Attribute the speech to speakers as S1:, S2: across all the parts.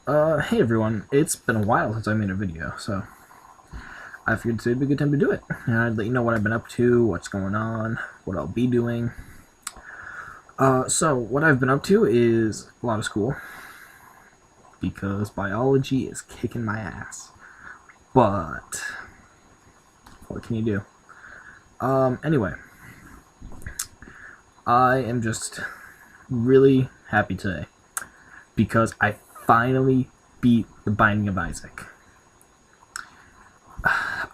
S1: Hey everyone, it's been a while since I made a video, so I figured today'd be a good time to do it. And I'd let you know what I've been up to, what's going on, what I'll be doing. So what I've been up to is a lot of school, because biology is kicking my ass. But, what can you do? Anyway, I am just really happy today, because I finally beat The Binding of Isaac.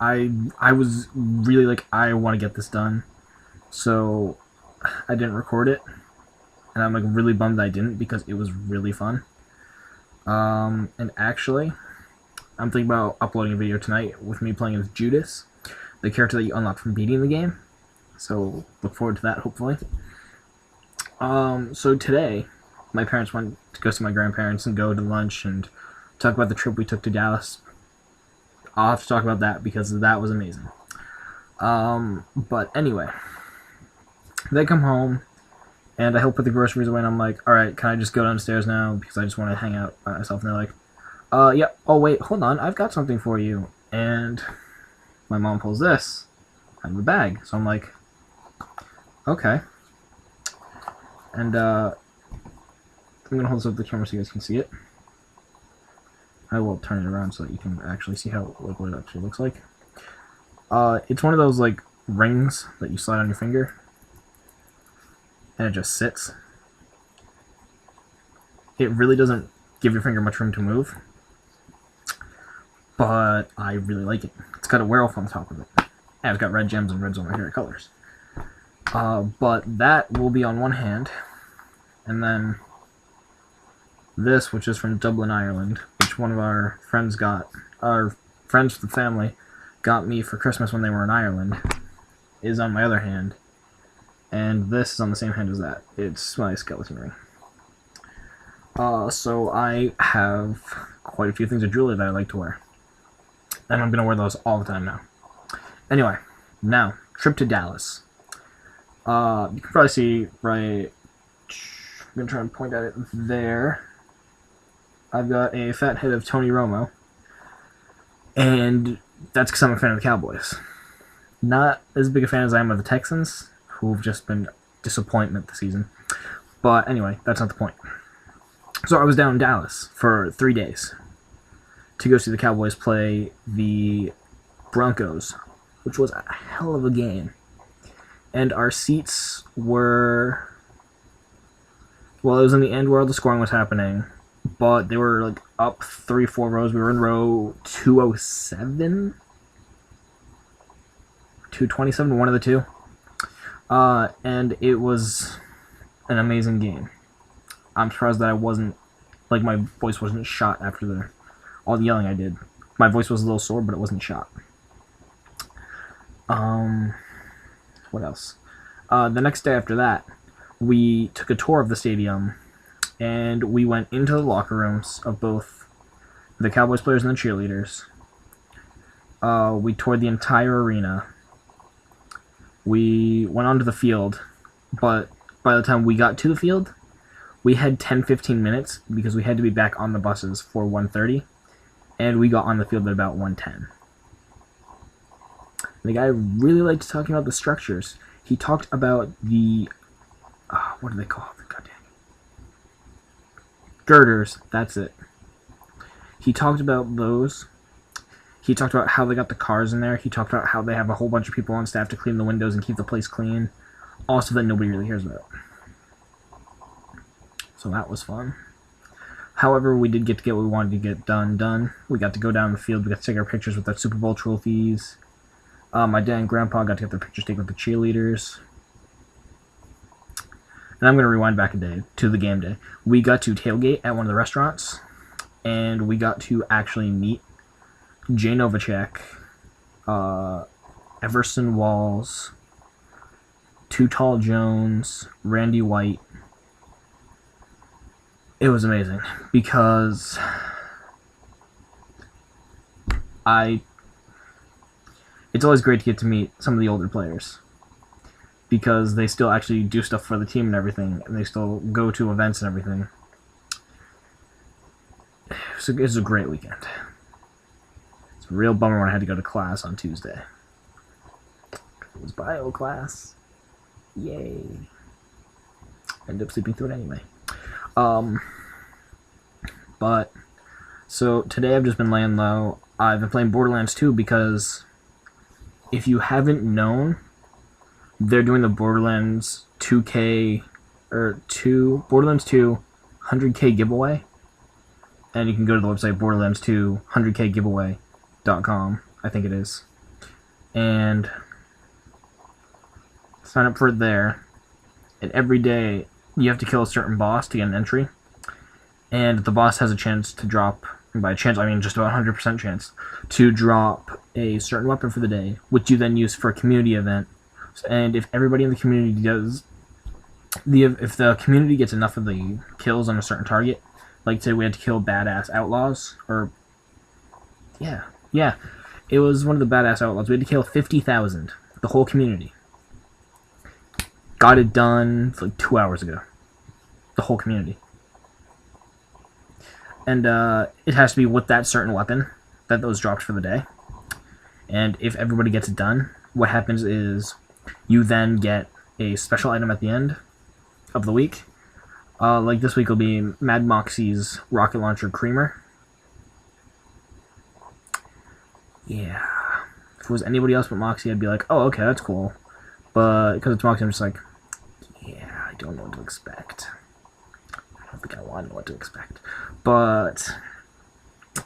S1: I was really like, I want to get this done, so I didn't record it, and I'm like really bummed I didn't because it was really fun. And actually, I'm thinking about uploading a video tonight with me playing as Judas, the character that you unlock from beating the game. So look forward to that, hopefully. So today, my parents went to go see my grandparents and go to lunch and talk about the trip we took to Dallas. I'll have to talk about that because that was amazing. But anyway, they come home, and I help put the groceries away, and I'm like, alright, can I just go downstairs now? Because I just want to hang out by myself. And they're like, yeah, oh wait, hold on, I've got something for you. And my mom pulls this out of a bag. So I'm like, okay. And, I'm going to hold this up to the camera so you guys can see it. I will turn it around so that you can actually see how what it actually looks like. It's one of those like rings that you slide on your finger, and it just sits. It really doesn't give your finger much room to move, but I really like it. It's got a werewolf on the top of it, and it's got red gems, and red's one of my favorite colors. But that will be on one hand, and then this, which is from Dublin, Ireland, which one of our friends got, our friends from the family got me for Christmas when they were in Ireland, is on my other hand, and this is on the same hand as that. It's my skeleton ring. So I have quite a few things of jewelry that I like to wear, and I'm gonna wear those all the time now. Anyway, now, trip to Dallas. You can probably see right, I'm gonna try and point at it there. I've got a fat head of Tony Romo, and that's because I'm a fan of the Cowboys. Not as big a fan as I am of the Texans, who've just been disappointment this season. But anyway, that's not the point. So I was down in Dallas for 3 days to go see the Cowboys play the Broncos, which was a hell of a game. And our seats were, well, it was in the end where all the scoring was happening, but they were like up 3-4 rows. We were in row 207, 227, one of the two. And it was an amazing game. I'm surprised that I wasn't, like, my voice wasn't shot after all the yelling I did. My voice was a little sore, but it wasn't shot. What else? The next day after that, we took a tour of the stadium, and we went into the locker rooms of both the Cowboys players and the cheerleaders. We toured the entire arena. We went onto the field, but by the time we got to the field, we had 10-15 minutes because we had to be back on the buses for 1:30, and we got on the field at about 1:10. The guy really liked talking about the structures. He talked about the, what do they call it? Goddamn. Girders, that's it. He talked about those. He talked about how they got the cars in there. He talked about how they have a whole bunch of people on staff to clean the windows and keep the place clean. All stuff that nobody really hears about. So that was fun. However, we did get to get what we wanted to get done. We got to go down the field. We got to take our pictures with our Super Bowl trophies. My dad and grandpa got to get their pictures taken with the cheerleaders. And I'm going to rewind back a day to the game day. We got to tailgate at one of the restaurants, and we got to actually meet Jay Novacek, Everson Walls, Too Tall Jones, Randy White. It was amazing because it's always great to get to meet some of the older players because they still actually do stuff for the team and everything, and they still go to events and everything. it was a great weekend. It's a real bummer when I had to go to class on Tuesday. It was bio class. Yay. Ended up sleeping through it anyway. But so today I've just been laying low. I've been playing Borderlands 2 because if you haven't known, they're doing the Borderlands 2K Borderlands 2 100K giveaway, and you can go to the website Borderlands 2 100K giveaway.com, I think it is, and sign up for it there. And every day you have to kill a certain boss to get an entry, and the boss has a chance to drop, and by chance I mean just about 100% chance, to drop a certain weapon for the day, which you then use for a community event. And if everybody in the community if the community gets enough of the kills on a certain target, like say we had to kill badass outlaws, or yeah, it was one of the badass outlaws. We had to kill 50,000, the whole community. Got it done like 2 hours ago. The whole community. And it has to be with that certain weapon that was dropped for the day. And if everybody gets it done, what happens is you then get a special item at the end of the week. Like this week will be Mad Moxie's rocket launcher Creamer. Yeah. If it was anybody else but Moxie, I'd be like, oh, okay, that's cool. But because it's Moxie, I'm just like, yeah, I don't know what to expect. I don't think I want to know what to expect. But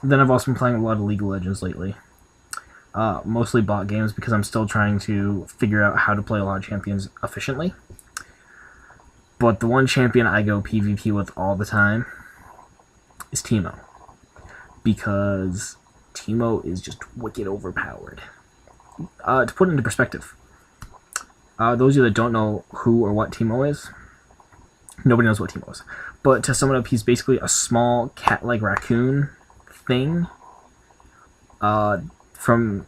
S1: then I've also been playing a lot of League of Legends lately. Mostly bot games because I'm still trying to figure out how to play a lot of champions efficiently. But the one champion I go PvP with all the time is Teemo. Because Teemo is just wicked overpowered. To put it into perspective, those of you that don't know who or what Teemo is, nobody knows what Teemo is. But to sum it up, he's basically a small cat-like raccoon thing of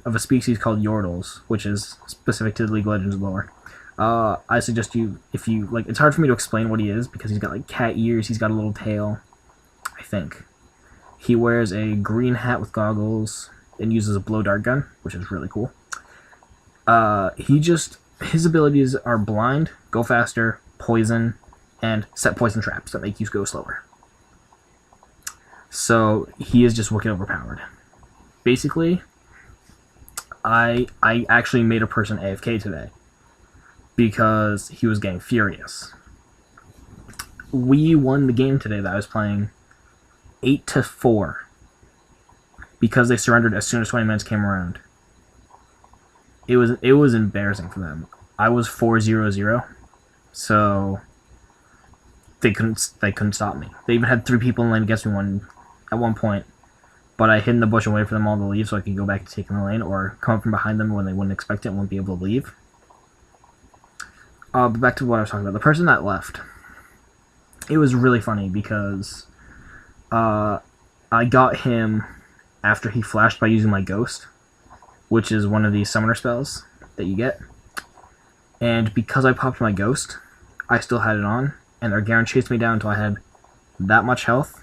S1: a species called Yordles, which is specific to the League of Legends lore. I suggest you, if you, like, it's hard for me to explain what he is, because he's got, like, cat ears, he's got a little tail, I think. He wears a green hat with goggles, and uses a blow dart gun, which is really cool. His abilities are blind, go faster, poison, and set poison traps that make you go slower. So, he is just wicked overpowered. Basically, I actually made a person AFK today because he was getting furious. We won the game today that I was playing 8-4 because they surrendered as soon as 20 minutes came around. It was embarrassing for them. I was 4-0-0, so they couldn't stop me. They even had 3 people in lane against me at one point. But I hid in the bush and waited for them all to leave so I could go back to taking the lane, or come up from behind them when they wouldn't expect it and wouldn't be able to leave. But back to what I was talking about. The person that left, it was really funny because I got him after he flashed by using my Ghost, which is one of these summoner spells that you get. And because I popped my Ghost, I still had it on, and Argaren chased me down until I had that much health.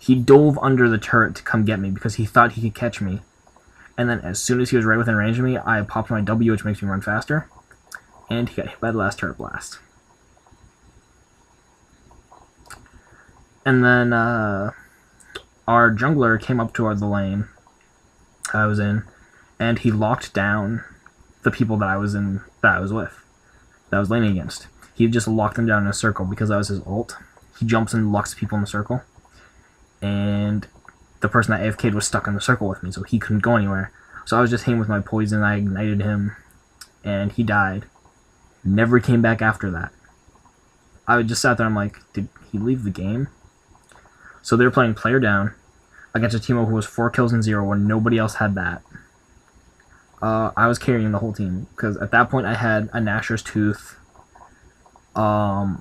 S1: He dove under the turret to come get me because he thought he could catch me. And then as soon as he was right within range of me, I popped my W, which makes me run faster. And he got hit by the last turret blast. And then our jungler came up to the lane I was in, and he locked down the people that I was with, that I was laning against. He just locked them down in a circle because that was his ult. He jumps and locks people in the circle. And the person that AFK'd was stuck in the circle with me, so he couldn't go anywhere. So I was just hitting with my poison, I ignited him, and he died. Never came back after that. I just sat there, I'm like, did he leave the game? So they were playing player down against a Teemo who was 4 kills and 0 when nobody else had that. I was carrying the whole team, because at that point I had a Nashor's Tooth. I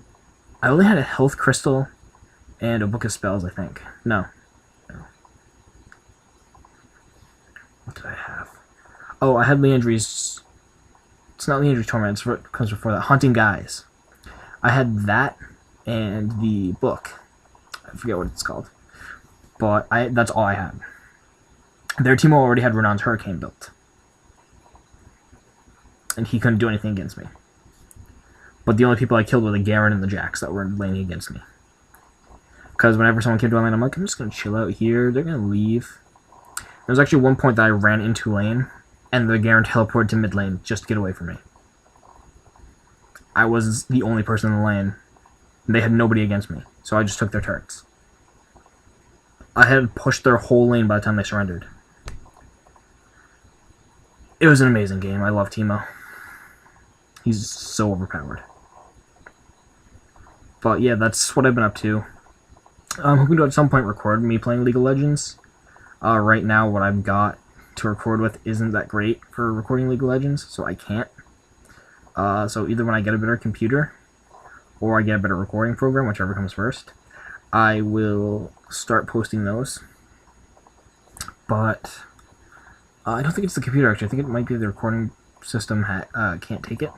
S1: only had a health crystal and a book of spells, I think. No. What did I have? Oh, I had Liandry's... It's not Liandry's Torment, it's what comes before that. Haunting Guise. I had that and the book. I forget what it's called. but that's all I had. Their team already had Renon's Hurricane built, and he couldn't do anything against me. But the only people I killed were the Garen and the Jax that were laning against me. Because whenever someone came to my lane, I'm like, I'm just going to chill out here. They're going to leave. There was actually one point that I ran into lane, and the Garen teleported to mid lane just to get away from me. I was the only person in the lane. They had nobody against me, so I just took their turrets. I had pushed their whole lane by the time they surrendered. It was an amazing game. I love Teemo. He's so overpowered. But yeah, that's what I've been up to. I'm hoping to at some point record me playing League of Legends. Right now, what I've got to record with isn't that great for recording League of Legends, so I can't. So either when I get a better computer, or I get a better recording program, whichever comes first, I will start posting those. But I don't think it's the computer, actually. I think it might be the recording system can't take it.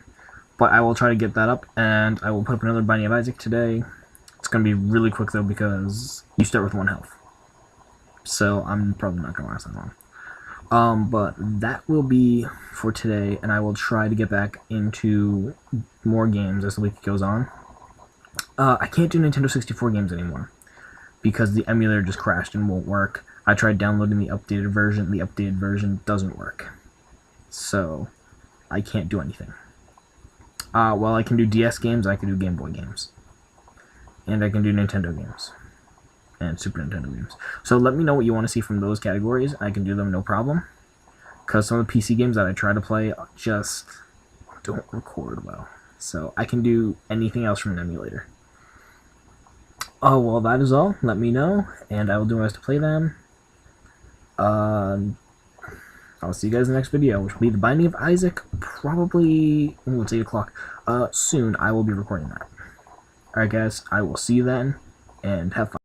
S1: But I will try to get that up, and I will put up another Binding of Isaac today. It's going to be really quick, though, because you start with 1 health. So I'm probably not going to last that long. But that will be for today, and I will try to get back into more games as the week goes on. I can't do Nintendo 64 games anymore, because the emulator just crashed and won't work. I tried downloading the updated version doesn't work. So I can't do anything. Well, I can do DS games, I can do Game Boy games. And I can do Nintendo games. And Super Nintendo games. So let me know what you want to see from those categories. I can do them no problem. Because some of the PC games that I try to play just don't record well. So I can do anything else from an emulator. Oh, well, that is all. Let me know, and I will do my best to play them. I'll see you guys in the next video, which will be the Binding of Isaac, probably, it's 8 o'clock, soon. I will be recording that. Alright guys, I will see you then, and have fun.